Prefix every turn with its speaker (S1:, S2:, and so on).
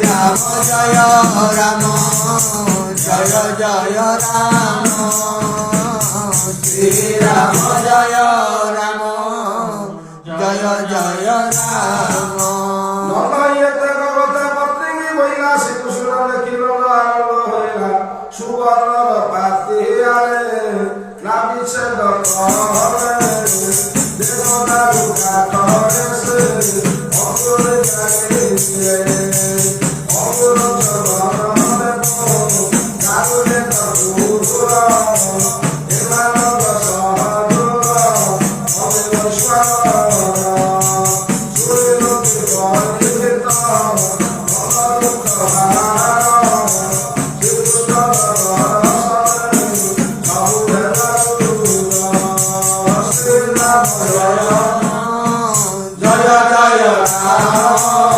S1: রাম জয় জয় রাম শ্রী রাম জয় রাম জয় জয় রাম
S2: নয়তে গগতে পত্নী বইলা শ্রীকৃষ্ণ কিরণ আনন্দ হইলা সুবর্ণ পাতি আলে নাবিছে দরে দেবতা দুর্গা করে সে অঙ্গুরে জাগে অঙ্গুর চরণে কারুনে তরুর এলাম সহজ অবে বৈশ্বর
S1: জয় জয় রাম